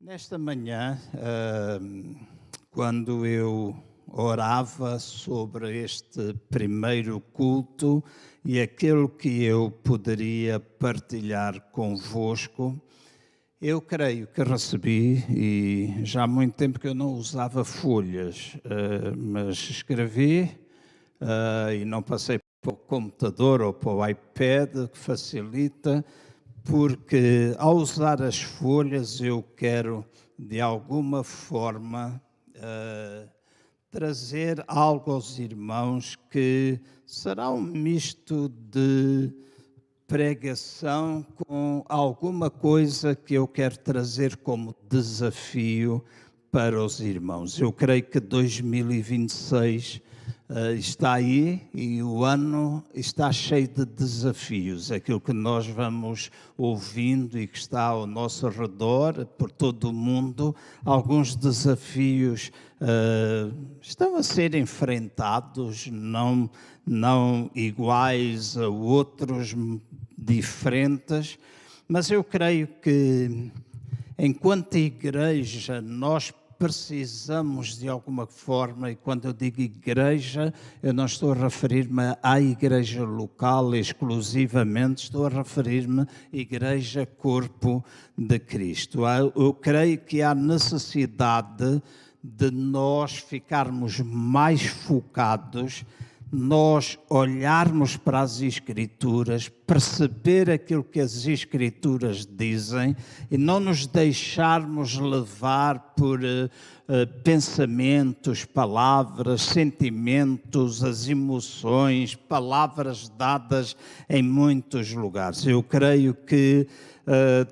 Nesta manhã, quando eu orava sobre este primeiro culto e aquilo que eu poderia partilhar convosco, eu creio que recebi, e já há muito tempo que eu não usava folhas, mas escrevi e não passei para o computador ou para o iPad, que facilita, porque ao usar as folhas eu quero, de alguma forma, trazer algo aos irmãos que será um misto de pregação com alguma coisa que eu quero trazer como desafio para os irmãos. Eu creio que 2026 está aí e o ano está cheio de desafios. Aquilo que nós vamos ouvindo e que está ao nosso redor, por todo o mundo, alguns desafios estão a ser enfrentados, não iguais a outros, diferentes, mas eu creio que, enquanto igreja, nós precisamos de alguma forma, e quando eu digo igreja, eu não estou a referir-me à igreja local exclusivamente, estou a referir-me à igreja corpo de Cristo. Eu creio que há necessidade de nós ficarmos mais focados, nós olharmos para as Escrituras, perceber aquilo que as Escrituras dizem e não nos deixarmos levar por pensamentos, palavras, sentimentos, as emoções, palavras dadas em muitos lugares. Eu creio que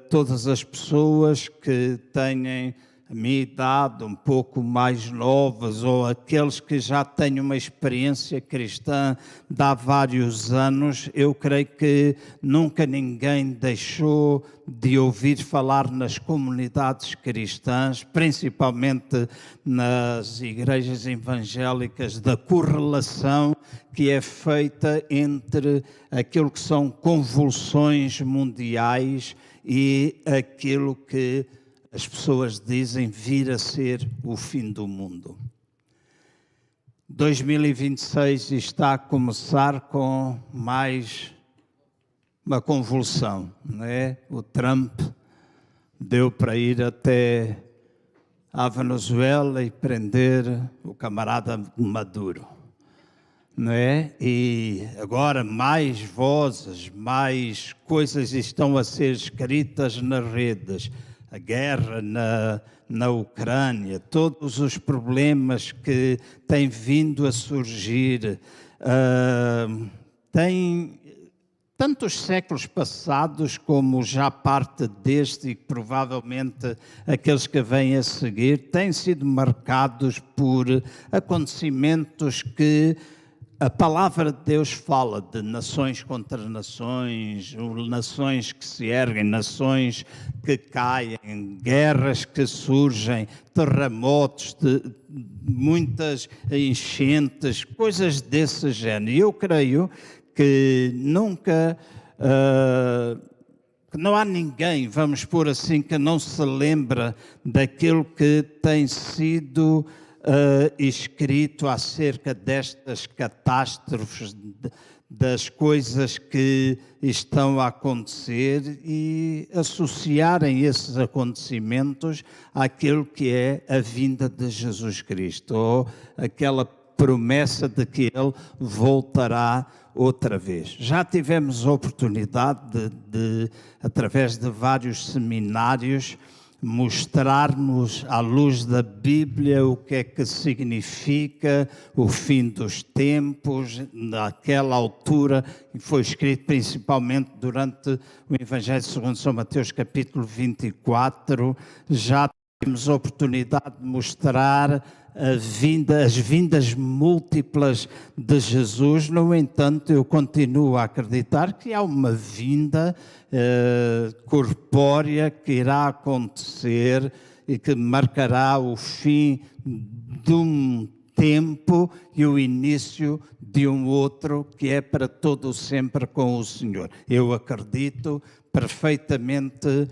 todas as pessoas que têm a minha idade, um pouco mais novas, ou aqueles que já têm uma experiência cristã de há vários anos, eu creio que nunca ninguém deixou de ouvir falar nas comunidades cristãs, principalmente nas igrejas evangélicas, da correlação que é feita entre aquilo que são convulsões mundiais e aquilo que as pessoas dizem vir a ser o fim do mundo. 2026 está a começar com mais uma convulsão, não é? O Trump deu para ir até a Venezuela e prender o camarada Maduro, não é? E agora mais vozes, mais coisas estão a ser escritas nas redes. A guerra na Ucrânia, todos os problemas que têm vindo a surgir, têm tantos séculos passados como já parte deste e provavelmente aqueles que vêm a seguir, têm sido marcados por acontecimentos que a palavra de Deus fala de nações contra nações, nações que se erguem, nações que caem, guerras que surgem, terremotos, muitas enchentes, coisas desse género. E eu creio que nunca, que não há ninguém, vamos pôr assim, que não se lembra daquilo que tem sido escrito acerca destas catástrofes, das coisas que estão a acontecer e associarem esses acontecimentos àquilo que é a vinda de Jesus Cristo, ou aquela promessa de que Ele voltará outra vez. Já tivemos a oportunidade de através de vários seminários, mostrar-nos à luz da Bíblia o que é que significa o fim dos tempos, naquela altura, e foi escrito principalmente durante o Evangelho segundo São Mateus, capítulo 24, já temos a oportunidade de mostrar as vindas múltiplas de Jesus. No entanto, eu continuo a acreditar que há uma vinda corpórea que irá acontecer e que marcará o fim de um tempo e o início de um outro que é para todo sempre com o Senhor. Eu acredito perfeitamente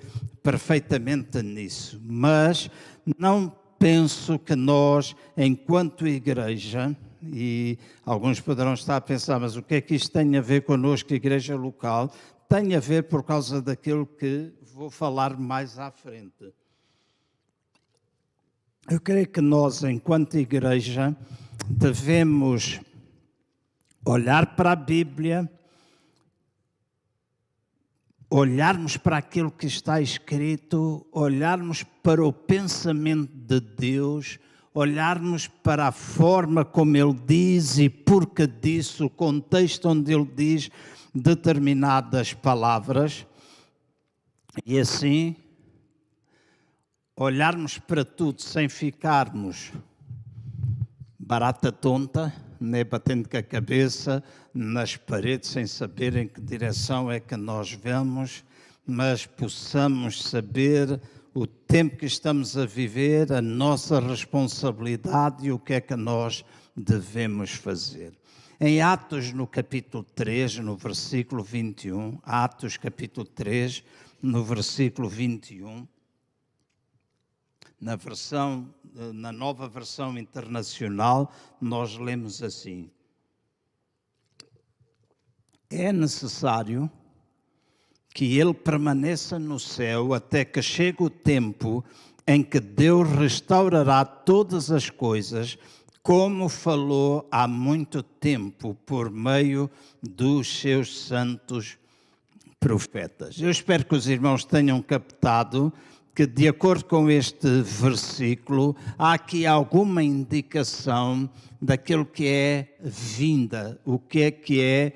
perfeitamente nisso, mas não penso que nós, enquanto igreja, e alguns poderão estar a pensar, mas o que é que isto tem a ver connosco, igreja local? Tem a ver por causa daquilo que vou falar mais à frente. Eu creio que nós, enquanto igreja, devemos olhar para a Bíblia, olharmos para aquilo que está escrito, olharmos para o pensamento de Deus, olharmos para a forma como Ele diz e porque disse, o contexto onde Ele diz determinadas palavras, e assim olharmos para tudo sem ficarmos barata tonta, nem batendo com a cabeça nas paredes sem saber em que direção é que nós vamos, mas possamos saber o tempo que estamos a viver, a nossa responsabilidade e o que é que nós devemos fazer. Em Atos, no capítulo 3, no versículo 21, Atos capítulo 3, no versículo 21, na nova versão internacional, nós lemos assim: é necessário que ele permaneça no céu até que chegue o tempo em que Deus restaurará todas as coisas, como falou há muito tempo por meio dos seus santos profetas. Eu espero que os irmãos tenham captado que, de acordo com este versículo, há aqui alguma indicação daquilo que é vinda, o que é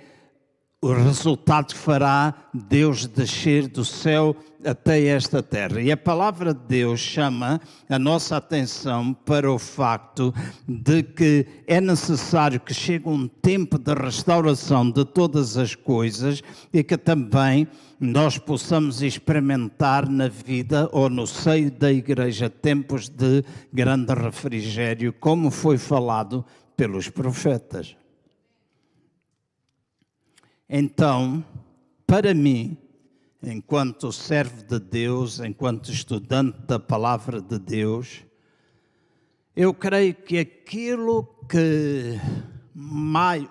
o resultado que fará Deus descer do céu até esta terra. E a palavra de Deus chama a nossa atenção para o facto de que é necessário que chegue um tempo de restauração de todas as coisas e que também nós possamos experimentar na vida ou no seio da igreja tempos de grande refrigério, como foi falado pelos profetas. Então, para mim, enquanto servo de Deus, enquanto estudante da palavra de Deus, eu creio que aquilo que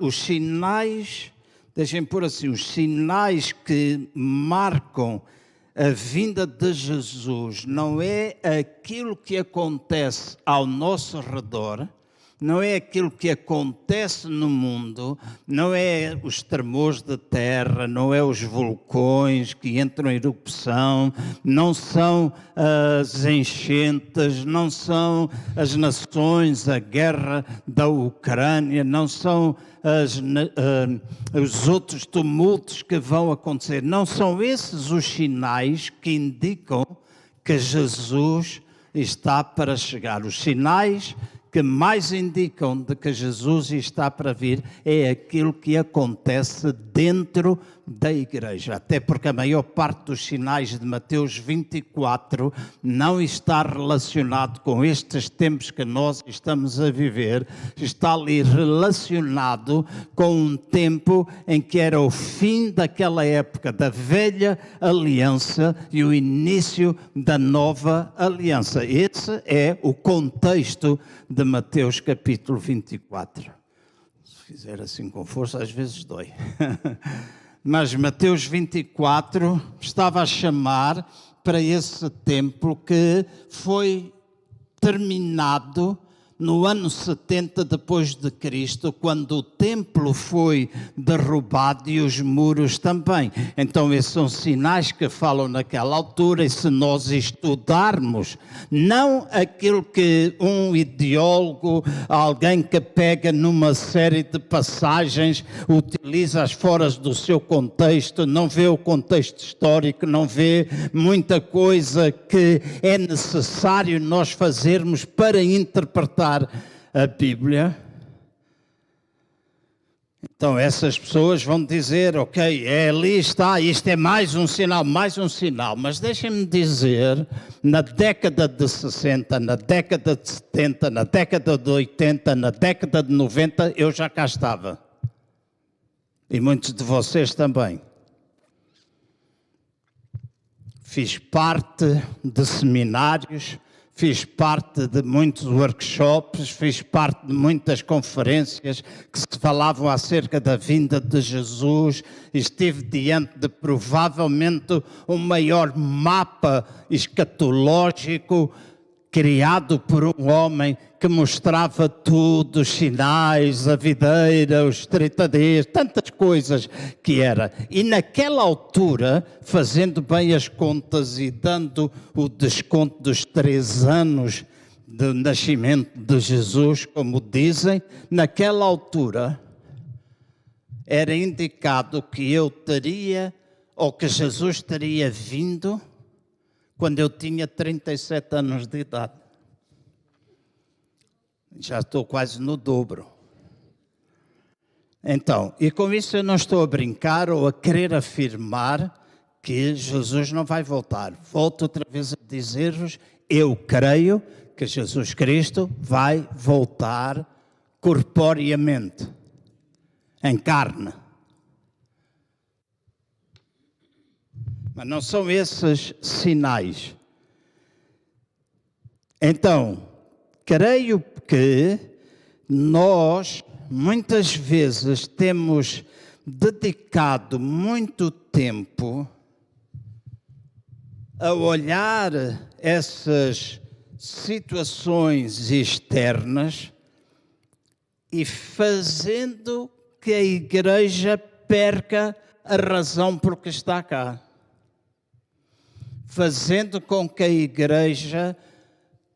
os sinais, deixem por assim, os sinais que marcam a vinda de Jesus não é aquilo que acontece ao nosso redor, não é aquilo que acontece no mundo, não é os tremores da terra, não é os vulcões que entram em erupção, não são as enchentes, não são as nações, a guerra da Ucrânia, não são os outros tumultos que vão acontecer. Não são esses os sinais que indicam que Jesus está para chegar. Os sinais que mais indicam de que Jesus está para vir é aquilo que acontece dentro da igreja. Até porque a maior parte dos sinais de Mateus 24 não está relacionado com estes tempos que nós estamos a viver, está ali relacionado com um tempo em que era o fim daquela época da velha aliança e o início da nova aliança. Esse é o contexto de Mateus capítulo 24. Se fizer assim com força, às vezes dói. Mas Mateus 24 estava a chamar para esse tempo que foi terminado no ano 70 depois de Cristo, quando o templo foi derrubado e os muros também. Então esses são sinais que falam naquela altura, e se nós estudarmos, não aquilo que um ideólogo, alguém que pega numa série de passagens, utiliza-as fora do seu contexto, não vê o contexto histórico, não vê muita coisa que é necessário nós fazermos para interpretar a Bíblia. Então essas pessoas vão dizer, ok, ali está, isto é mais um sinal, mas deixem-me dizer, na década de 60, na década de 70, na década de 80, na década de 90, eu já cá estava. E muitos de vocês também. fiz parte de seminários, fiz parte de muitos workshops, fiz parte de muitas conferências que se falavam acerca da vinda de Jesus. Estive diante de provavelmente o maior mapa escatológico criado por um homem que mostrava tudo, os sinais, a videira, os 30 dias, tantas coisas que era. E naquela altura, fazendo bem as contas e dando o desconto dos 3 anos do nascimento de Jesus, como dizem, naquela altura era indicado que eu teria, ou que Jesus teria vindo quando eu tinha 37 anos de idade. Já estou quase no dobro. Então, e com isso eu não estou a brincar ou a querer afirmar que Jesus não vai voltar. Volto outra vez a dizer-vos, eu creio que Jesus Cristo vai voltar corporeamente, em carne. Mas não são esses sinais. Então, creio que nós, muitas vezes, temos dedicado muito tempo a olhar essas situações externas e fazendo que a igreja perca a razão por que está cá. Fazendo com que a igreja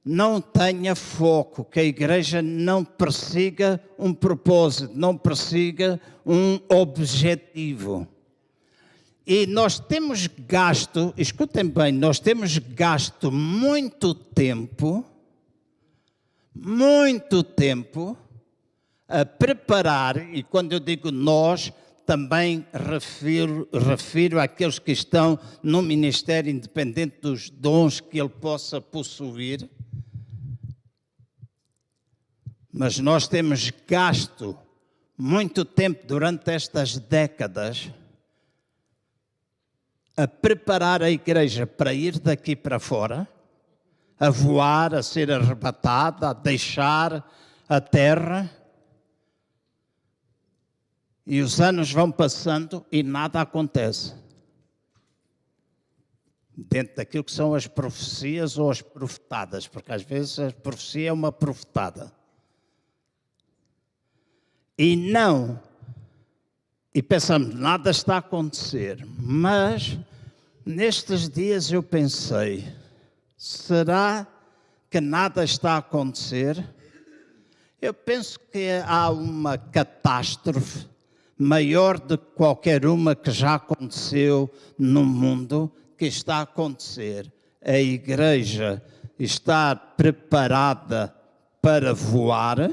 não tenha foco, que a igreja não persiga um propósito, não persiga um objetivo. E nós temos gasto, escutem bem, nós temos gasto muito tempo a preparar, e quando eu digo nós, também refiro àqueles que estão no ministério, independente dos dons que ele possa possuir. Mas nós temos gasto muito tempo durante estas décadas a preparar a igreja para ir daqui para fora, a voar, a ser arrebatada, a deixar a terra. E os anos vão passando e nada acontece. Dentro daquilo que são as profecias ou as profetadas, porque às vezes a profecia é uma profetada. E pensamos, nada está a acontecer. Mas nestes dias eu pensei, será que nada está a acontecer? Eu penso que há uma catástrofe maior do que qualquer uma que já aconteceu no mundo, que está a acontecer. A igreja está preparada para voar,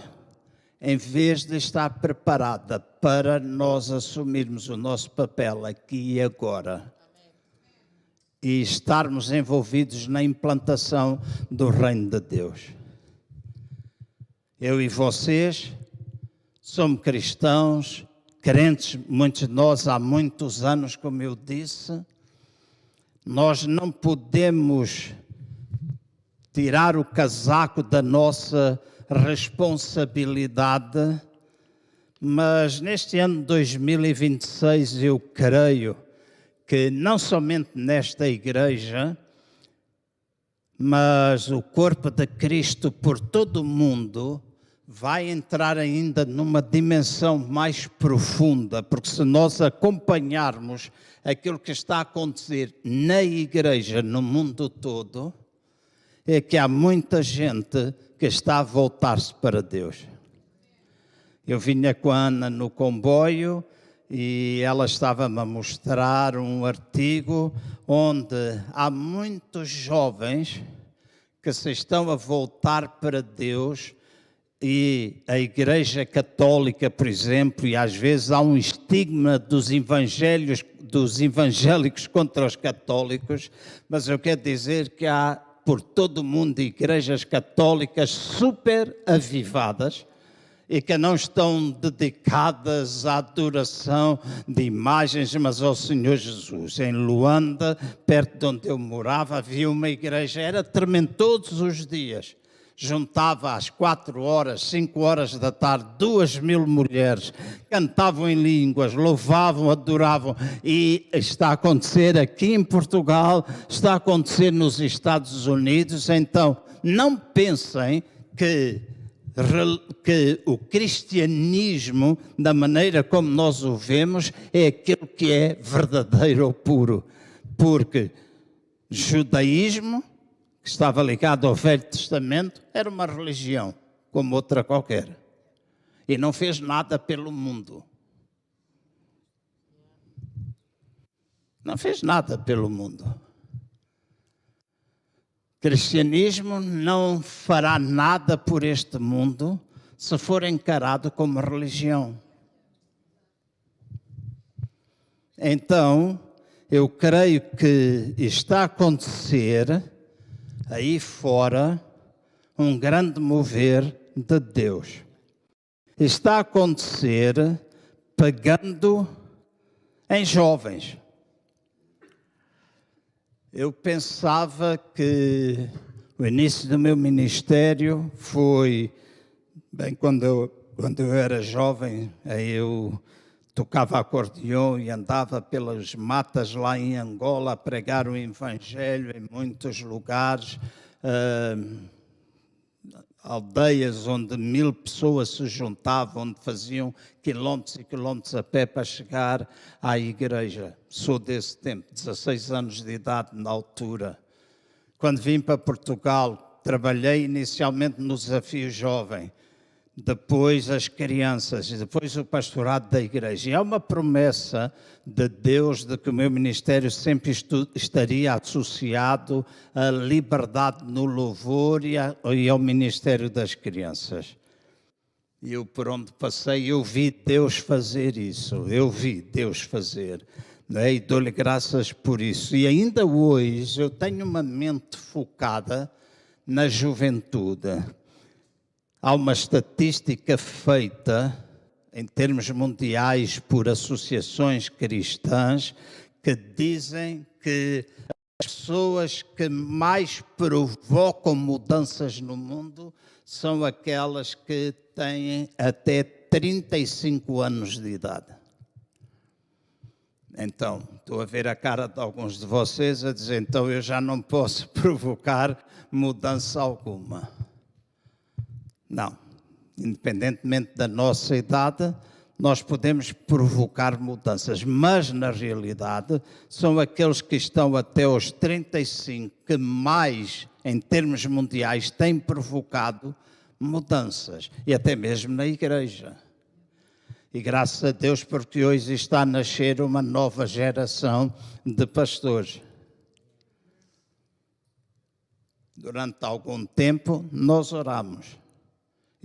em vez de estar preparada para nós assumirmos o nosso papel aqui e agora. E estarmos envolvidos na implantação do reino de Deus. Eu e vocês somos cristãos, crentes, muitos de nós há muitos anos, como eu disse. Nós não podemos tirar o casaco da nossa responsabilidade, mas neste ano de 2026 eu creio que não somente nesta igreja, mas o corpo de Cristo por todo o mundo vai entrar ainda numa dimensão mais profunda, porque se nós acompanharmos aquilo que está a acontecer na igreja no mundo todo, é que há muita gente que está a voltar-se para Deus. Eu vinha com a Ana no comboio e ela estava-me a mostrar um artigo onde há muitos jovens que se estão a voltar para Deus. E a Igreja Católica, por exemplo, e às vezes há um estigma dos evangélicos contra os católicos, mas eu quero dizer que há por todo o mundo igrejas católicas super avivadas e que não estão dedicadas à adoração de imagens, mas ao Senhor Jesus. Em Luanda, perto de onde eu morava, havia uma igreja, era tremendo todos os dias. Juntava às 4 horas, 5 horas da tarde, 2.000 mulheres, cantavam em línguas, louvavam, adoravam. E está a acontecer aqui em Portugal, está a acontecer nos Estados Unidos. Então, não pensem que o cristianismo, da maneira como nós o vemos, é aquilo que é verdadeiro ou puro. Porque judaísmo, que estava ligado ao Velho Testamento, era uma religião, como outra qualquer. E não fez nada pelo mundo. Não fez nada pelo mundo. Cristianismo não fará nada por este mundo se for encarado como religião. Então, eu creio que está a acontecer aí fora um grande mover de Deus. Está a acontecer pegando em jovens. Eu pensava que o início do meu ministério foi, bem, quando eu era jovem, eu tocava acordeão e andava pelas matas lá em Angola a pregar o Evangelho em muitos lugares, aldeias onde 1.000 pessoas se juntavam, onde faziam quilómetros e quilómetros a pé para chegar à igreja. Sou desse tempo, 16 anos de idade na altura. Quando vim para Portugal, trabalhei inicialmente no Desafio Jovem, depois as crianças, e depois o pastorado da igreja. E há uma promessa de Deus de que o meu ministério sempre estaria associado à liberdade no louvor e ao ministério das crianças. E eu, por onde passei, eu vi Deus fazer isso. Eu vi Deus fazer. E dou-lhe graças por isso. E ainda hoje eu tenho uma mente focada na juventude. Há uma estatística feita em termos mundiais por associações cristãs que dizem que as pessoas que mais provocam mudanças no mundo são aquelas que têm até 35 anos de idade. Então, estou a ver a cara de alguns de vocês a dizer, então eu já não posso provocar mudança alguma. Não, independentemente da nossa idade, nós podemos provocar mudanças, mas na realidade são aqueles que estão até aos 35 que mais, em termos mundiais, têm provocado mudanças, e até mesmo na igreja. E graças a Deus porque hoje está a nascer uma nova geração de pastores. Durante algum tempo nós oramos.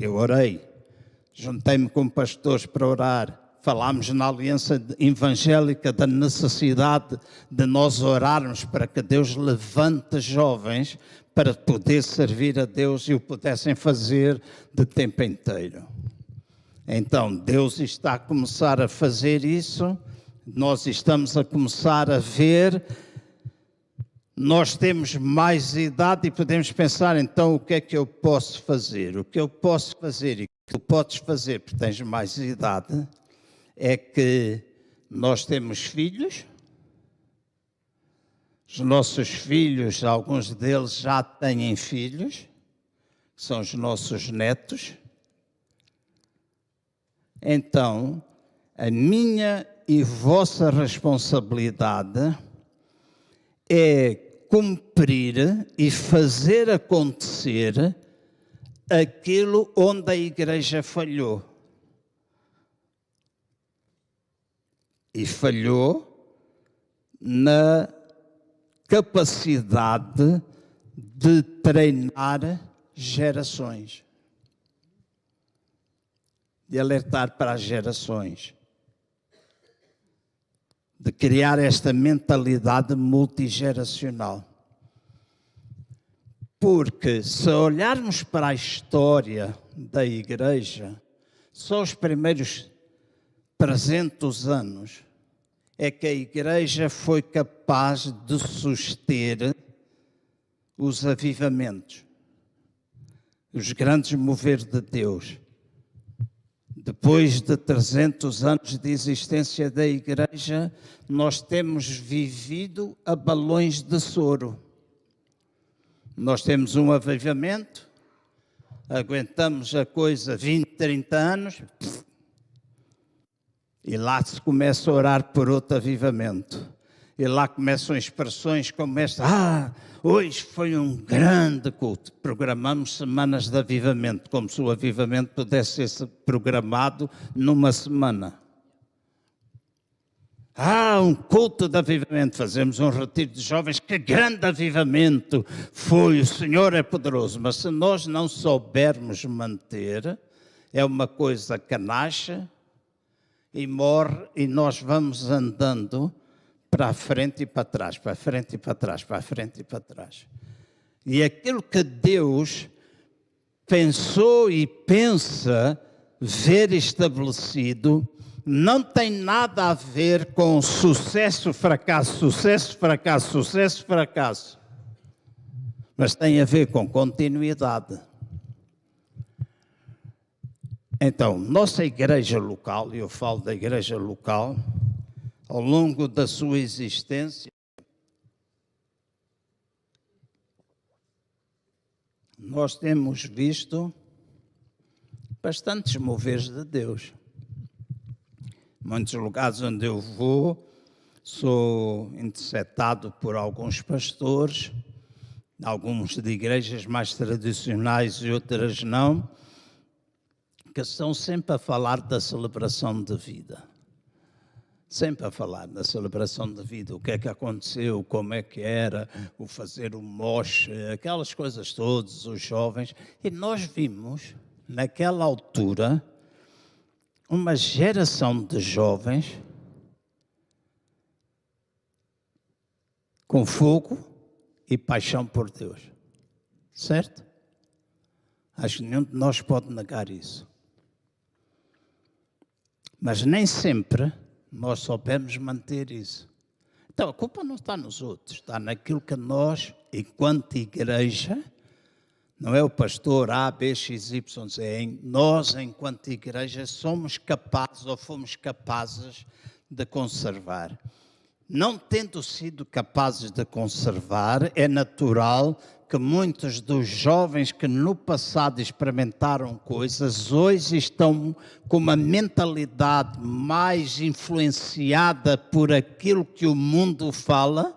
Eu orei, juntei-me com pastores para orar, falámos na Aliança Evangélica da necessidade de nós orarmos para que Deus levante jovens para poder servir a Deus e o pudessem fazer de tempo inteiro. Então, Deus está a começar a fazer isso, nós estamos a começar a ver. Nós temos mais idade e podemos pensar, então, o que é que eu posso fazer? O que eu posso fazer e o que tu podes fazer, porque tens mais idade, é que nós temos filhos. Os nossos filhos, alguns deles já têm filhos, que são os nossos netos. Então, a minha e vossa responsabilidade é cumprir e fazer acontecer aquilo onde a igreja falhou. E falhou na capacidade de treinar gerações, de alertar para as gerações, de criar esta mentalidade multigeracional. Porque se olharmos para a história da igreja, Só os primeiros 300 anos é que a igreja foi capaz de suster os avivamentos, os grandes moveres de Deus. Depois de 300 anos de existência da igreja, nós temos vivido a balões de soro. Nós temos um avivamento, aguentamos a coisa 20, 30 anos, e lá se começa a orar por outro avivamento. E lá começam expressões como esta: hoje foi um grande culto. Programamos semanas de avivamento, como se o avivamento pudesse ser programado numa semana. Um culto de avivamento, fazemos um retiro de jovens, que grande avivamento foi, o Senhor é poderoso. Mas se nós não soubermos manter, é uma coisa que nasce e morre, e nós vamos andando para a frente e para trás, para a frente e para trás, para a frente e para trás. E aquilo que Deus pensou e pensa ver estabelecido não tem nada a ver com sucesso, fracasso, sucesso, fracasso, sucesso, fracasso. Mas tem a ver com continuidade. Então, nossa igreja local, e eu falo da igreja local, ao longo da sua existência, nós temos visto bastantes moveres de Deus. Muitos lugares onde eu vou, sou interceptado por alguns pastores, alguns de igrejas mais tradicionais e outras não, que estão sempre a falar da celebração de vida. Sempre a falar da celebração de vida, o que é que aconteceu, como é que era, o fazer o moche, aquelas coisas todas, os jovens. E nós vimos, naquela altura, uma geração de jovens com fogo e paixão por Deus. Certo? Acho que nenhum de nós pode negar isso. Mas nem sempre nós soubemos manter isso. Então, a culpa não está nos outros, está naquilo que nós, enquanto igreja, não é o pastor A, B, X, Y, Z, nós, enquanto igreja, somos capazes ou fomos capazes de conservar. Não tendo sido capazes de conservar, é natural que muitos dos jovens que no passado experimentaram coisas, hoje estão com uma mentalidade mais influenciada por aquilo que o mundo fala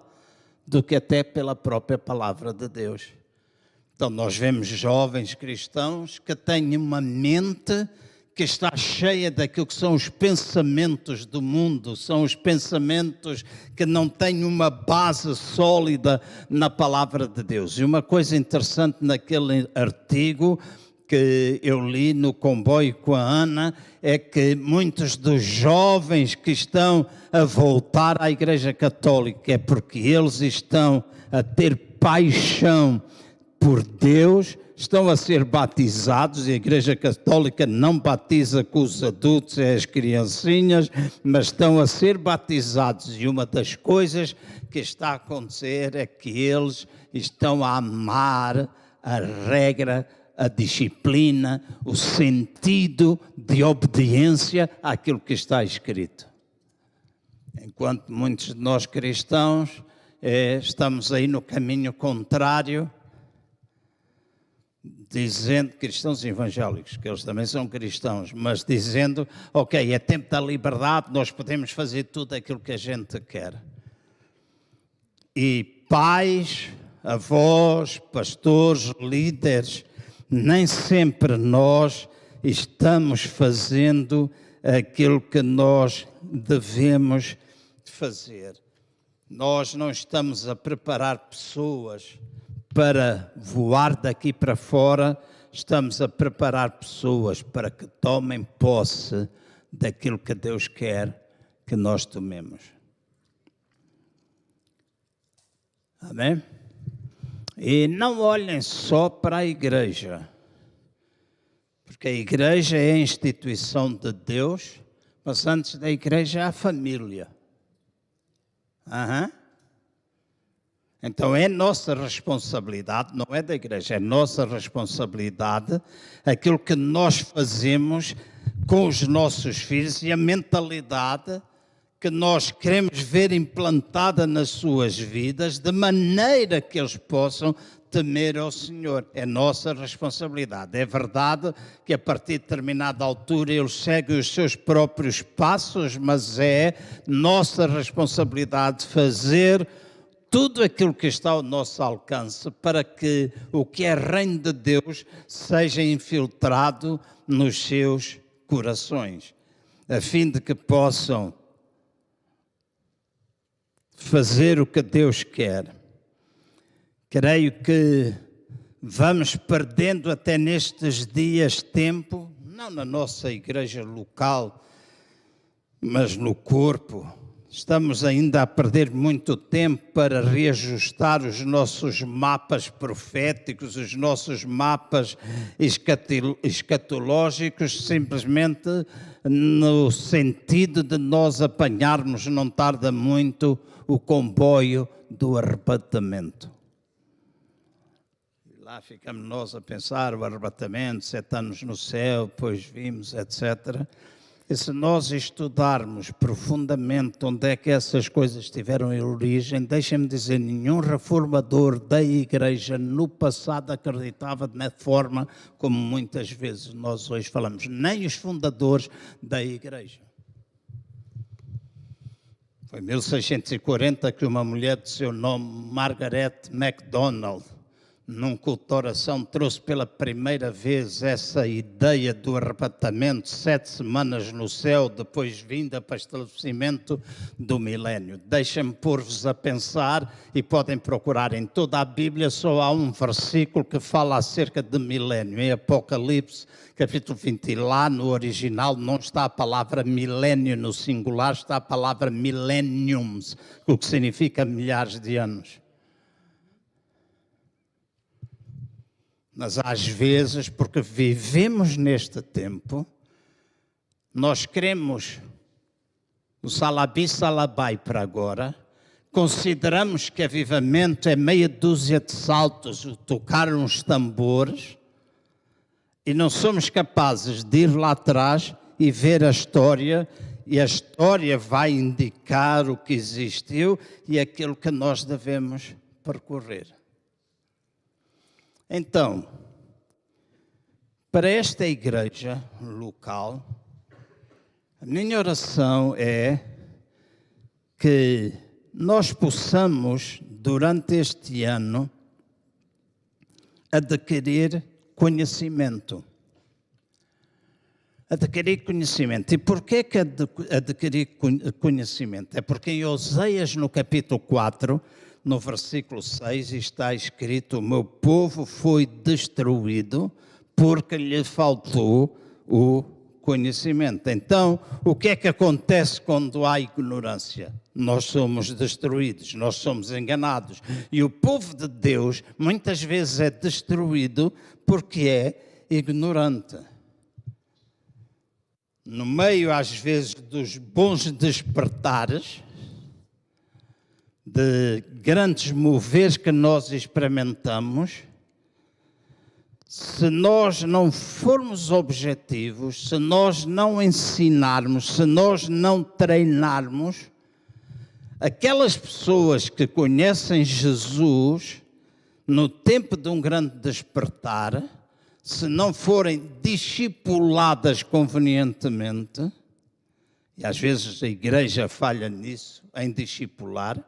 do que até pela própria palavra de Deus. Então nós vemos jovens cristãos que têm uma mente que está cheia daquilo que são os pensamentos do mundo, são os pensamentos que não têm uma base sólida na palavra de Deus. E uma coisa interessante naquele artigo que eu li no comboio com a Ana é que muitos dos jovens que estão a voltar à Igreja Católica é porque eles estão a ter paixão por Deus, estão a ser batizados, e a Igreja Católica não batiza com os adultos e as criancinhas, mas estão a ser batizados, e uma das coisas que está a acontecer é que eles estão a amar a regra, a disciplina, o sentido de obediência àquilo que está escrito. Enquanto muitos de nós cristãos estamos aí no caminho contrário, dizendo, cristãos evangélicos, que eles também são cristãos, mas dizendo, ok, é tempo da liberdade, nós podemos fazer tudo aquilo que a gente quer. E pais, avós, pastores, líderes, nem sempre nós estamos fazendo aquilo que nós devemos fazer. Nós não estamos a preparar pessoas para voar daqui para fora, estamos a preparar pessoas para que tomem posse daquilo que Deus quer que nós tomemos. Amém? E não olhem só para a igreja, Porque a igreja é a instituição de Deus, mas antes da igreja há a família. Então é nossa responsabilidade, não é da igreja, é nossa responsabilidade aquilo que nós fazemos com os nossos filhos e a mentalidade que nós queremos ver implantada nas suas vidas, de maneira que eles possam temer ao Senhor. É nossa responsabilidade. É verdade que a partir de determinada altura eles seguem os seus próprios passos, mas é nossa responsabilidade fazer tudo aquilo que está ao nosso alcance para que o que é reino de Deus seja infiltrado nos seus corações, a fim de que possam fazer o que Deus quer. Creio que vamos perdendo até nestes dias tempo, não na nossa igreja local, mas no corpo. Estamos ainda a perder muito tempo para reajustar os nossos mapas proféticos, os nossos mapas escatológicos, simplesmente no sentido de nós apanharmos, não tarda muito, o comboio do arrebatamento. E lá ficamos nós a pensar, o arrebatamento, 7 anos no céu, depois vimos, etc. E se nós estudarmos profundamente onde é que essas coisas tiveram origem, deixem-me dizer, nenhum reformador da igreja no passado acreditava na forma como muitas vezes nós hoje falamos, nem os fundadores da igreja. Foi em 1640 que uma mulher de seu nome, Margaret MacDonald, num culto de oração, trouxe pela primeira vez essa ideia do arrebatamento, 7 semanas no céu, depois vinda para o estabelecimento do milénio. Deixem-me pôr-vos a pensar, e podem procurar em toda a Bíblia, só há um versículo que fala acerca de milénio, em Apocalipse, capítulo 20, e lá no original não está a palavra milénio no singular, está a palavra millenniums, o que significa milhares de anos. Mas às vezes, porque vivemos neste tempo, nós queremos o salabi salabai para agora, consideramos que avivamento é meia dúzia de saltos, tocar uns tambores, e não somos capazes de ir lá atrás e ver a história, e a história vai indicar o que existiu e aquilo que nós devemos percorrer. Então, para esta igreja local, a minha oração é que nós possamos, durante este ano, adquirir conhecimento. Adquirir conhecimento. E porquê que adquirir conhecimento? É porque em Oseias, no capítulo 4, no versículo 6, está escrito: o meu povo foi destruído porque lhe faltou o conhecimento. Então, o que é que acontece quando há ignorância? Nós somos destruídos, nós somos enganados. E o povo de Deus muitas vezes é destruído porque é ignorante. No meio, às vezes, dos bons despertares, de grandes moveres que nós experimentamos, se nós não formos objetivos, se nós não ensinarmos, se nós não treinarmos, aquelas pessoas que conhecem Jesus no tempo de um grande despertar, se não forem discipuladas convenientemente, e às vezes a igreja falha nisso, em discipular,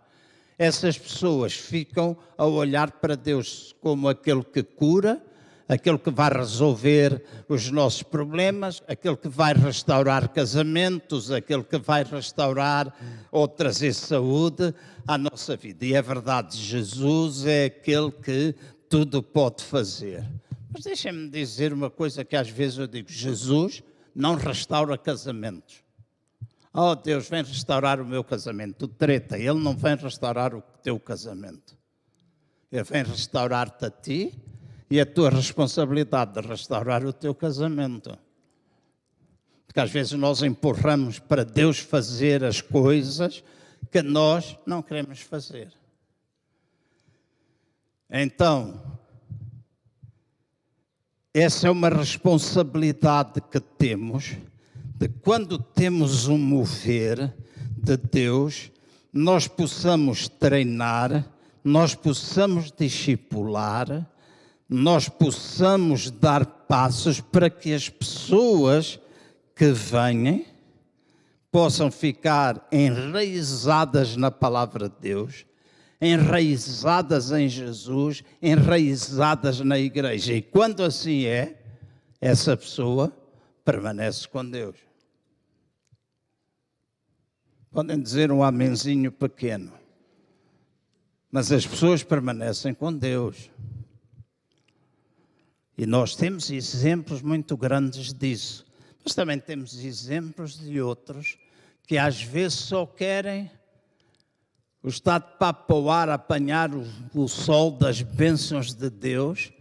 essas pessoas ficam a olhar para Deus como aquele que cura, aquele que vai resolver os nossos problemas, aquele que vai restaurar casamentos, aquele que vai restaurar ou trazer saúde à nossa vida. E é verdade, Jesus é aquele que tudo pode fazer. Mas deixem-me dizer uma coisa que às vezes eu digo: Jesus não restaura casamentos. Oh, Deus, vem restaurar o meu casamento. Treta, Ele não vem restaurar o teu casamento. Ele vem restaurar-te a ti, e a tua responsabilidade de restaurar o teu casamento. Porque às vezes nós empurramos para Deus fazer as coisas que nós não queremos fazer. Então, essa é uma responsabilidade que temos, de quando temos um mover de Deus, nós possamos treinar, nós possamos discipular, nós possamos dar passos para que as pessoas que venham possam ficar enraizadas na palavra de Deus, enraizadas em Jesus, enraizadas na igreja. E quando assim é, essa pessoa permanece com Deus. Podem dizer um amenzinho pequeno, mas as pessoas permanecem com Deus. E nós temos exemplos muito grandes disso, mas também temos exemplos de outros que às vezes só querem o estado de papo ao ar, apanhar o sol das bênçãos de Deus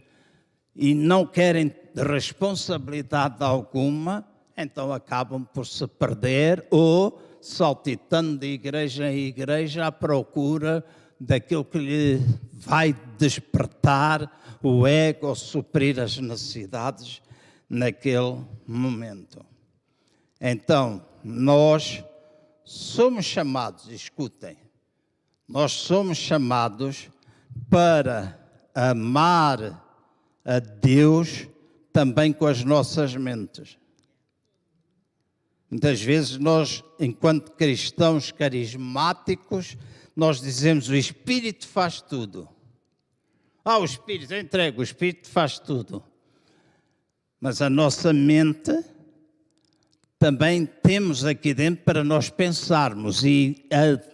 e não querem responsabilidade alguma, então acabam por se perder ou saltitando de igreja em igreja à procura daquilo que lhe vai despertar o ego ou suprir as necessidades naquele momento. Então, nós somos chamados, escutem, nós somos chamados para amar a Deus também com as nossas mentes. Muitas vezes nós, enquanto cristãos carismáticos, nós dizemos o Espírito faz tudo. O Espírito, eu entrego, o Espírito faz tudo. Mas a nossa mente também temos aqui dentro para nós pensarmos e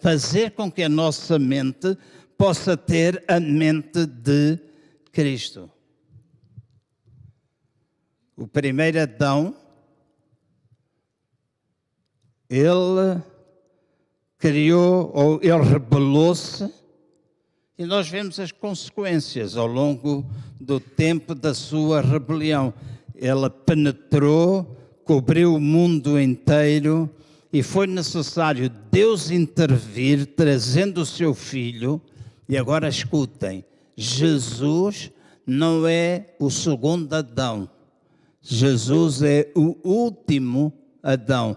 fazer com que a nossa mente possa ter a mente de Cristo. O primeiro Adão, ele criou, ou ele rebelou-se, e nós vemos as consequências ao longo do tempo da sua rebelião. Ele penetrou, cobriu o mundo inteiro e foi necessário Deus intervir, trazendo o seu Filho. E agora escutem, Jesus não é o segundo Adão. Jesus é o último Adão.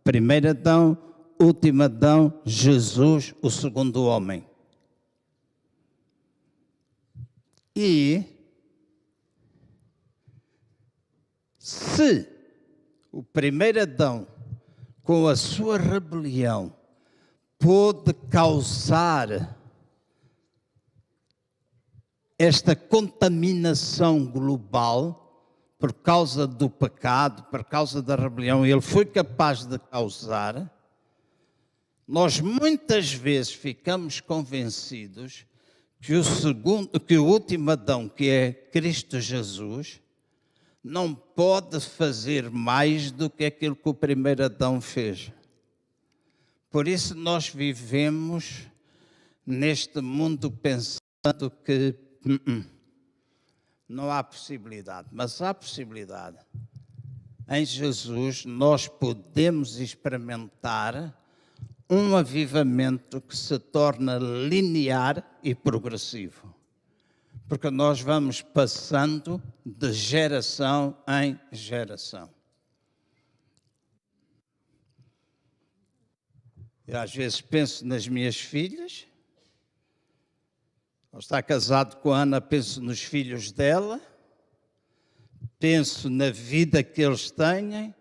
Primeiro Adão, último Adão, Jesus, o segundo homem. E se o primeiro Adão, com a sua rebelião, pôde causar esta contaminação global, por causa do pecado, por causa da rebelião, ele foi capaz de causar, nós muitas vezes ficamos convencidos que o último Adão, que é Cristo Jesus, não pode fazer mais do que aquilo que o primeiro Adão fez. Por isso nós vivemos neste mundo pensando que não há possibilidade, mas há possibilidade. Em Jesus nós podemos experimentar um avivamento que se torna linear e progressivo. Porque nós vamos passando de geração em geração. Eu às vezes penso nas minhas filhas, ao estar casado com a Ana, penso nos filhos dela, penso na vida que eles têm,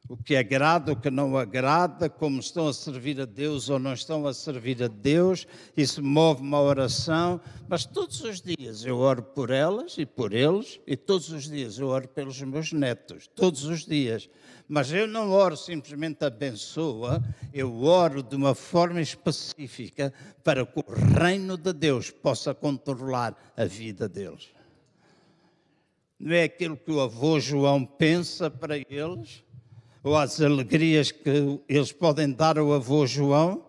o que agrada, o que não agrada, como estão a servir a Deus ou não estão a servir a Deus, isso move uma oração, mas todos os dias eu oro por elas e por eles, e todos os dias eu oro pelos meus netos, todos os dias. Mas eu não oro simplesmente abençoa, eu oro de uma forma específica para que o reino de Deus possa controlar a vida deles. Não é aquilo que o avô João pensa para eles, ou as alegrias que eles podem dar ao avô João,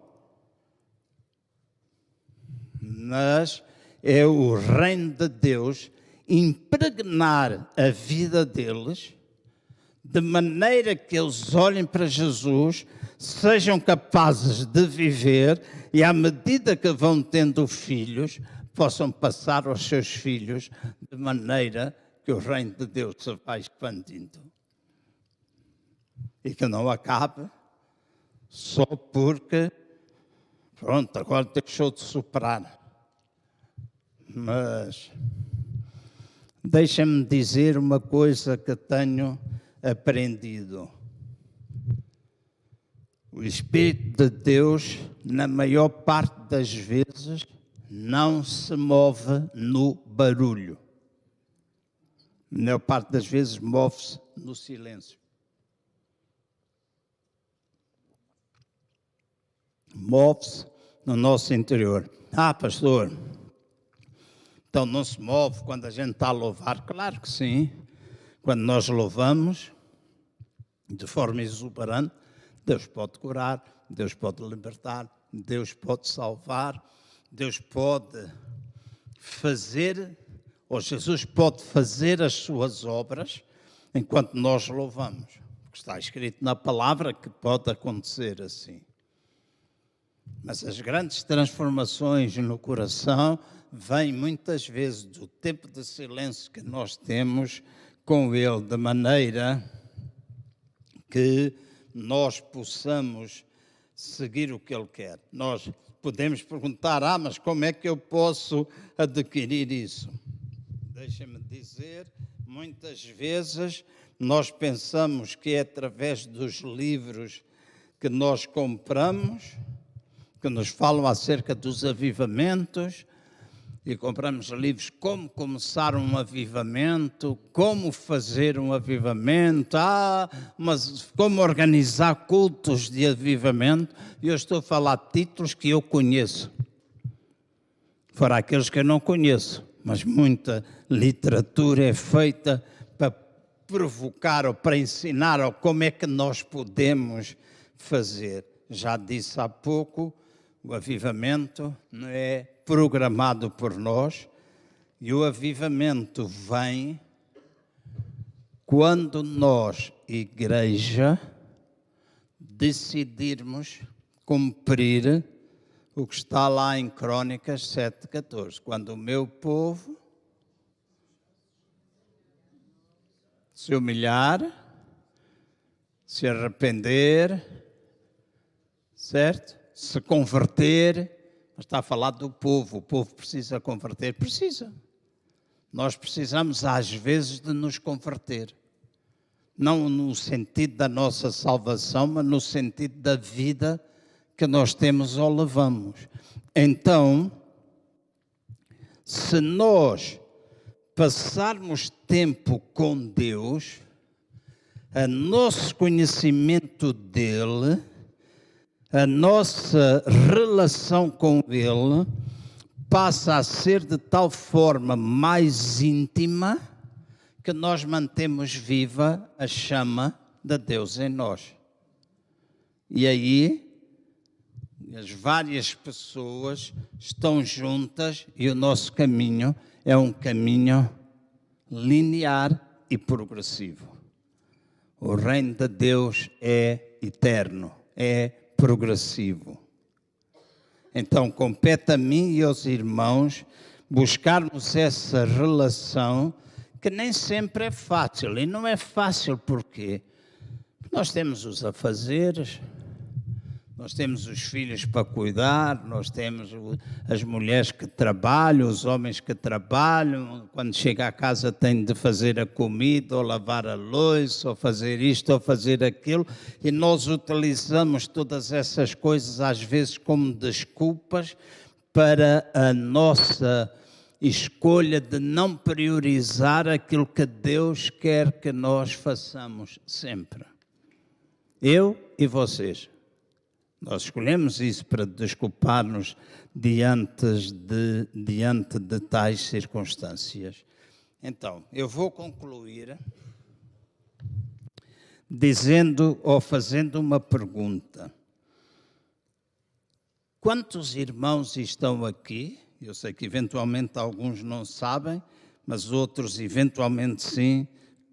mas é o reino de Deus impregnar a vida deles, de maneira que eles olhem para Jesus, sejam capazes de viver e, à medida que vão tendo filhos, possam passar aos seus filhos, de maneira que o reino de Deus se vai expandindo. E que não acabe só porque, pronto, agora deixou de soprar. Mas deixa-me dizer uma coisa que tenho aprendido. O Espírito de Deus, na maior parte das vezes, não se move no barulho. Na maior parte das vezes, move-se no silêncio. Move-se no nosso interior. Ah, pastor, então não se move quando a gente está a louvar? Claro que sim. Quando nós louvamos de forma exuberante, Deus pode curar, Deus pode libertar, Deus pode salvar, Deus pode fazer, ou Jesus pode fazer as suas obras enquanto nós louvamos. Porque está escrito na palavra que pode acontecer assim. Mas as grandes transformações no coração vêm muitas vezes do tempo de silêncio que nós temos com Ele, de maneira que nós possamos seguir o que Ele quer. Nós podemos perguntar, mas como é que eu posso adquirir isso? Deixa-me dizer, muitas vezes nós pensamos que é através dos livros que nós compramos, que nos falam acerca dos avivamentos, e compramos livros como começar um avivamento, como fazer um avivamento, mas como organizar cultos de avivamento. E eu estou a falar de títulos que eu conheço, fora aqueles que eu não conheço, mas muita literatura é feita para provocar ou para ensinar ou como é que nós podemos fazer. Já disse há pouco, o avivamento não é programado por nós, e o avivamento vem quando nós, igreja, decidirmos cumprir o que está lá em Crônicas 7:14. Quando o meu povo se humilhar, se arrepender, certo? Se converter. Está a falar do povo. O povo precisa converter? Precisa. Nós precisamos, às vezes, de nos converter. Não no sentido da nossa salvação, mas no sentido da vida que nós temos ou levamos. Então, se nós passarmos tempo com Deus, o nosso conhecimento dEle, a nossa relação com Ele passa a ser de tal forma mais íntima que nós mantemos viva a chama de Deus em nós. E aí, as várias pessoas estão juntas e o nosso caminho é um caminho linear e progressivo. O reino de Deus é eterno, é progressivo. Então, compete a mim e aos irmãos buscarmos essa relação que nem sempre é fácil. E não é fácil porque nós temos os afazeres, nós temos os filhos para cuidar, nós temos as mulheres que trabalham, os homens que trabalham, quando chega a casa tem de fazer a comida, ou lavar a louça, ou fazer isto, ou fazer aquilo, e nós utilizamos todas essas coisas às vezes como desculpas para a nossa escolha de não priorizar aquilo que Deus quer que nós façamos sempre. Eu e vocês. Nós escolhemos isso para desculpar-nos diante de tais circunstâncias. Então, eu vou concluir dizendo ou fazendo uma pergunta. Quantos irmãos estão aqui? Eu sei que eventualmente alguns não sabem, mas outros eventualmente sim,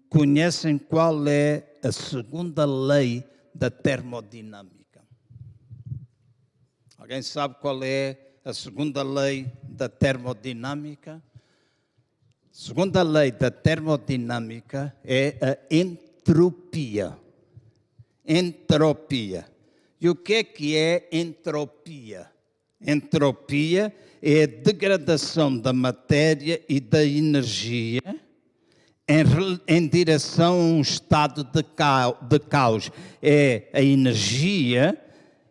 conhecem qual é a segunda lei da termodinâmica. Alguém sabe qual é a segunda lei da termodinâmica? A segunda lei da termodinâmica é a entropia. Entropia. E o que é entropia? Entropia é a degradação da matéria e da energia em direção a um estado de caos. É a energia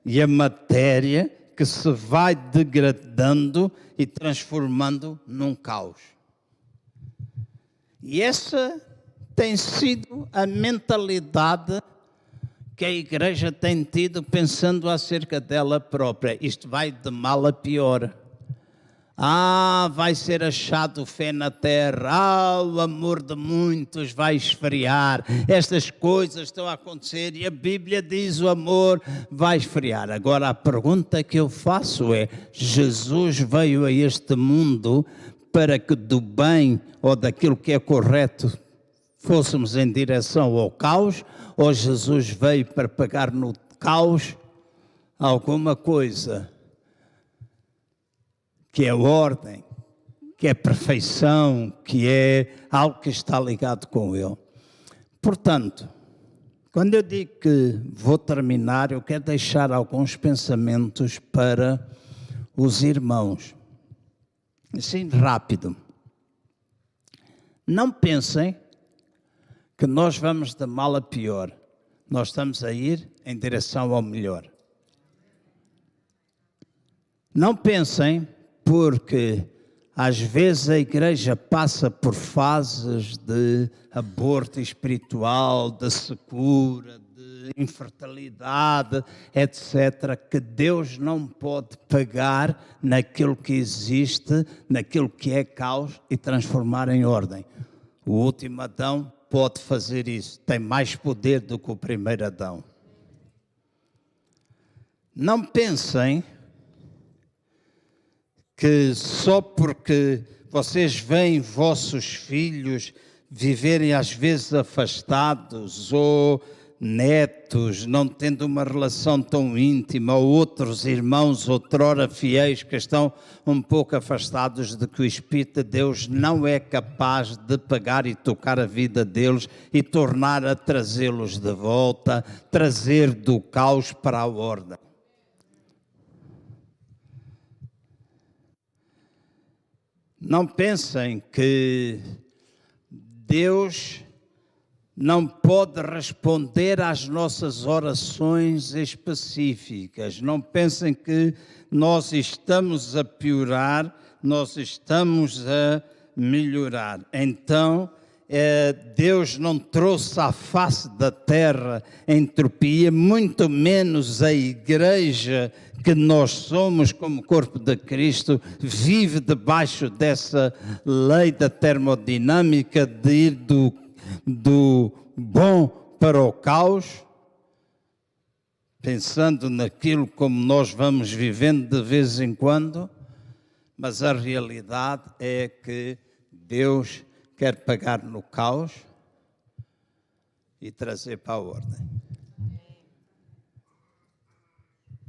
e a matéria que se vai degradando e transformando num caos. E essa tem sido a mentalidade que a Igreja tem tido pensando acerca dela própria. Isto vai de mal a pior. Vai ser achado fé na terra. O amor de muitos vai esfriar. Estas coisas estão a acontecer e a Bíblia diz o amor vai esfriar. Agora a pergunta que eu faço é: Jesus veio a este mundo para que do bem ou daquilo que é correto fôssemos em direção ao caos, ou Jesus veio para pagar no caos alguma coisa que é ordem, que é perfeição, que é algo que está ligado com Ele. Portanto, quando eu digo que vou terminar, eu quero deixar alguns pensamentos para os irmãos. Assim, rápido. Não pensem que nós vamos de mal a pior. Nós estamos a ir em direção ao melhor. Não pensem, porque às vezes a igreja passa por fases de aborto espiritual, de secura, de infertilidade, etc., que Deus não pode pegar naquilo que existe, naquilo que é caos e transformar em ordem. O último Adão pode fazer isso, tem mais poder do que o primeiro Adão. Não pensem que só porque vocês veem vossos filhos viverem às vezes afastados, ou netos não tendo uma relação tão íntima, ou outros irmãos outrora fiéis que estão um pouco afastados, de que o Espírito de Deus não é capaz de pegar e tocar a vida deles e tornar a trazê-los de volta, trazer do caos para a ordem. Não pensem que Deus não pode responder às nossas orações específicas. Não pensem que nós estamos a piorar, nós estamos a melhorar. Então, Deus não trouxe à face da terra entropia, muito menos a igreja que nós somos como corpo de Cristo vive debaixo dessa lei da termodinâmica de ir do bom para o caos, pensando naquilo como nós vamos vivendo de vez em quando, mas a realidade é que Deus quer pegar no caos e trazer para a ordem.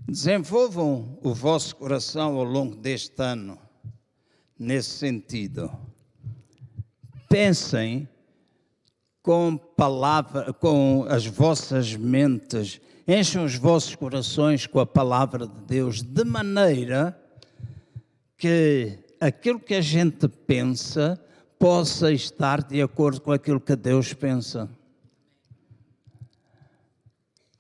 Desenvolvam o vosso coração ao longo deste ano nesse sentido. Pensem com as vossas mentes, enchem os vossos corações com a palavra de Deus, de maneira que aquilo que a gente pensa possa estar de acordo com aquilo que Deus pensa.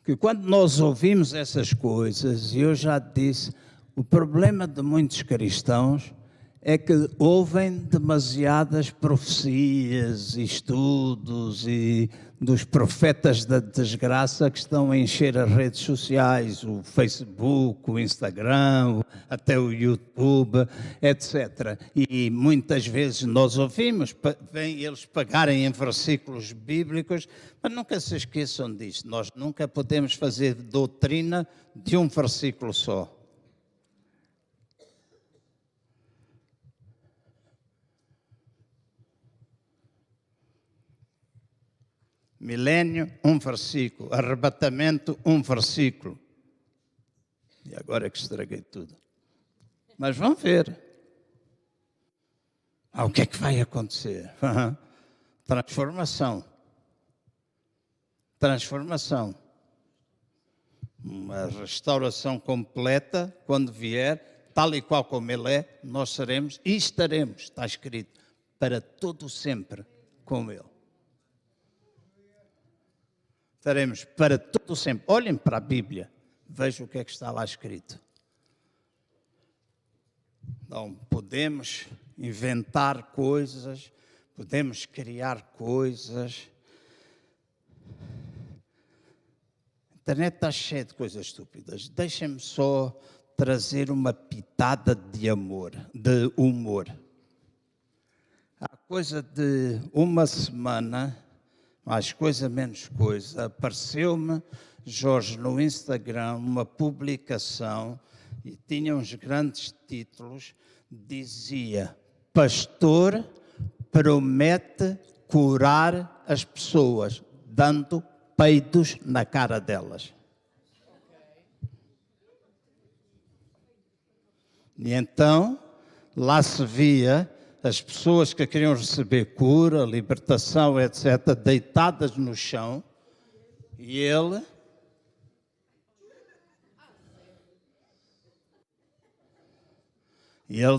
Que quando nós ouvimos essas coisas, e eu já disse, o problema de muitos cristãos é que ouvem demasiadas profecias e estudos e dos profetas da desgraça que estão a encher as redes sociais, o Facebook, o Instagram, até o YouTube, etc. E muitas vezes nós ouvimos, vêm eles pagarem em versículos bíblicos, mas nunca se esqueçam disto, nós nunca podemos fazer doutrina de um versículo só. Milênio, um versículo. Arrebatamento, um versículo. E agora é que estraguei tudo. Mas vão ver. O que é que vai acontecer? Transformação. Transformação. Uma restauração completa, quando vier, tal e qual como Ele é, nós seremos e estaremos, está escrito, para todo sempre com Ele. Estaremos para todo sempre. Olhem para a Bíblia, vejam o que é que está lá escrito. Não podemos inventar coisas, podemos criar coisas. A internet está cheia de coisas estúpidas. Deixem-me só trazer uma pitada de amor, de humor. Há coisa de uma semana, mais coisa, menos coisa, apareceu-me, Jorge, no Instagram, uma publicação e tinha uns grandes títulos, dizia: pastor promete curar as pessoas, dando peidos na cara delas. E então, lá se via as pessoas que queriam receber cura, libertação, etc., deitadas no chão, e ele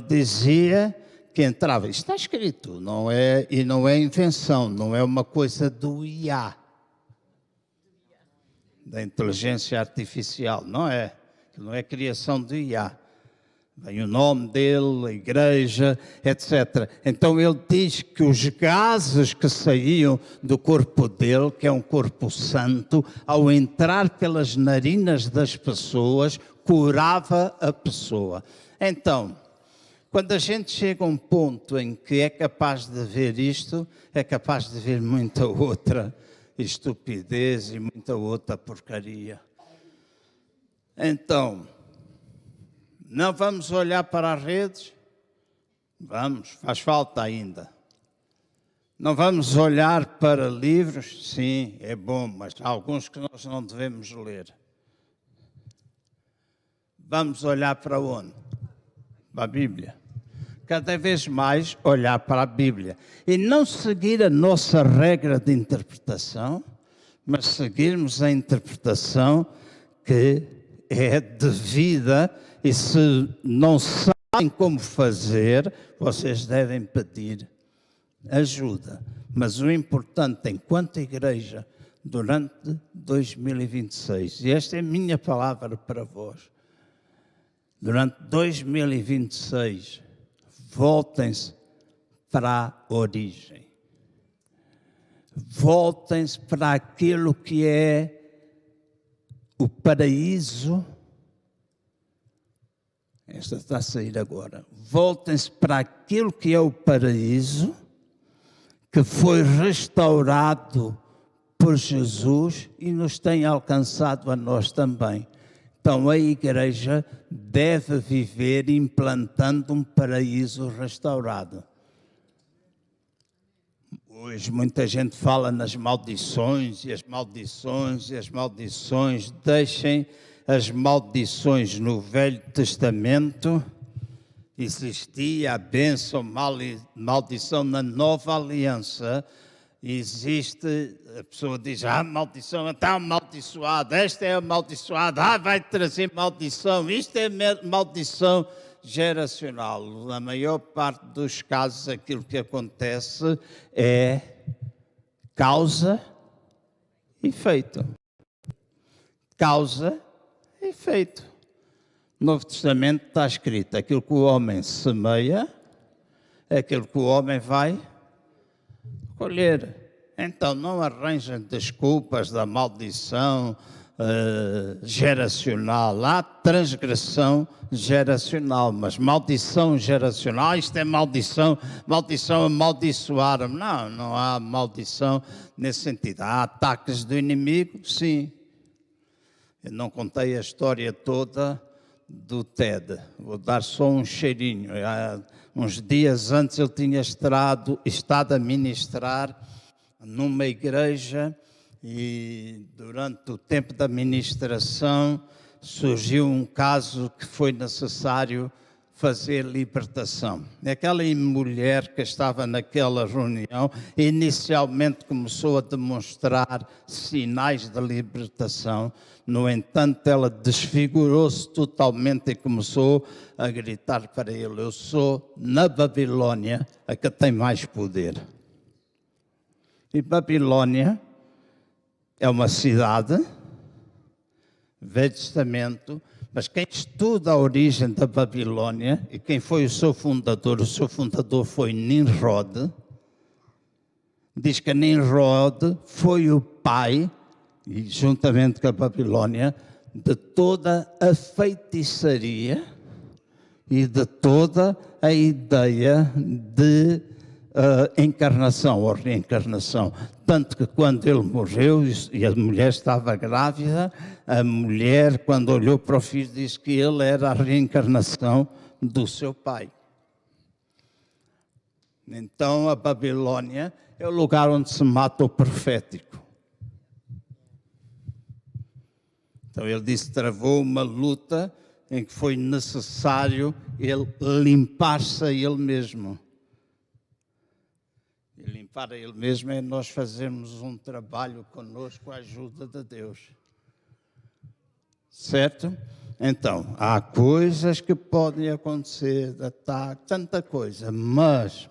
dizia que entrava. Isto está escrito, não é, e não é invenção, não é uma coisa do IA, da inteligência artificial, não é criação do IA. Vem o nome dele, a igreja, etc. Então ele diz que os gases que saíam do corpo dele, que é um corpo santo, ao entrar pelas narinas das pessoas, curava a pessoa. Então, quando a gente chega a um ponto em que é capaz de ver isto, é capaz de ver muita outra estupidez e muita outra porcaria. Então, não vamos olhar para as redes? Vamos, faz falta ainda. Não vamos olhar para livros? Sim, é bom, mas há alguns que nós não devemos ler. Vamos olhar para onde? Para a Bíblia. Cada vez mais olhar para a Bíblia. E não seguir a nossa regra de interpretação, mas seguirmos a interpretação que é devida. E se não sabem como fazer, vocês devem pedir ajuda. Mas o importante, enquanto igreja, durante 2026, e esta é a minha palavra para vós, durante 2026, voltem-se para a origem. Voltem-se para aquilo que é o paraíso. Esta está a sair agora. Voltem-se para aquilo que é o paraíso, que foi restaurado por Jesus e nos tem alcançado a nós também. Então a igreja deve viver implantando um paraíso restaurado. Hoje muita gente fala nas maldições e as maldições e as maldições. Deixem as maldições no Velho Testamento. Existia a bênção, maldição na Nova Aliança. Existe, a pessoa diz, maldição, está amaldiçoada, esta é amaldiçoada, vai trazer maldição, isto é maldição geracional. Na maior parte dos casos, aquilo que acontece é causa e efeito. Causa e efeito. No Novo Testamento está escrito, aquilo que o homem semeia, é aquilo que o homem vai colher. Então não arranjem desculpas da maldição geracional. Há transgressão geracional, mas maldição geracional, isto é maldição, maldição amaldiçoaram. Não há maldição nesse sentido. Há ataques do inimigo, sim. Eu não contei a história toda do Ted, vou dar só um cheirinho. Há uns dias antes ele tinha estado a ministrar numa igreja e durante o tempo da ministração surgiu um caso que foi necessário fazer libertação. Aquela mulher que estava naquela reunião inicialmente começou a demonstrar sinais de libertação. No entanto, ela desfigurou-se totalmente e começou a gritar para ele: eu sou na Babilônia a que tem mais poder. E Babilônia é uma cidade, Velho Testamento, mas quem estuda a origem da Babilônia e quem foi o seu fundador foi Nimrod. Diz que Nimrod foi o pai, e juntamente com a Babilônia, de toda a feitiçaria e de toda a ideia de encarnação ou reencarnação. Tanto que quando ele morreu e a mulher estava grávida, a mulher, quando olhou para o filho, disse que ele era a reencarnação do seu pai. Então a Babilônia é o lugar onde se mata o profético. Então ele disse que travou uma luta em que foi necessário ele limpar-se a ele mesmo. E limpar a ele mesmo é nós fazermos um trabalho conosco com a ajuda de Deus. Certo? Então, há coisas que podem acontecer, tanta coisa, mas,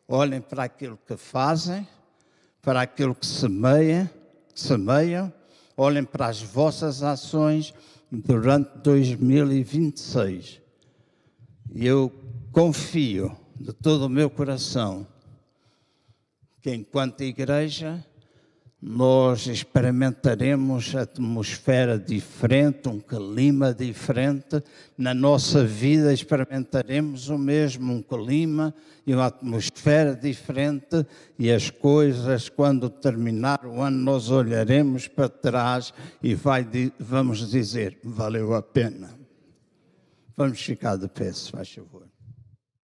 olhem para aquilo que fazem, para aquilo que semeiam, olhem para as vossas ações durante 2026. E eu confio de todo o meu coração que enquanto igreja nós experimentaremos atmosfera diferente, um clima diferente. Na nossa vida experimentaremos o mesmo, um clima e uma atmosfera diferente, e as coisas, quando terminar o ano, nós olharemos para trás e vamos dizer, valeu a pena. Vamos ficar de pé, se faz favor.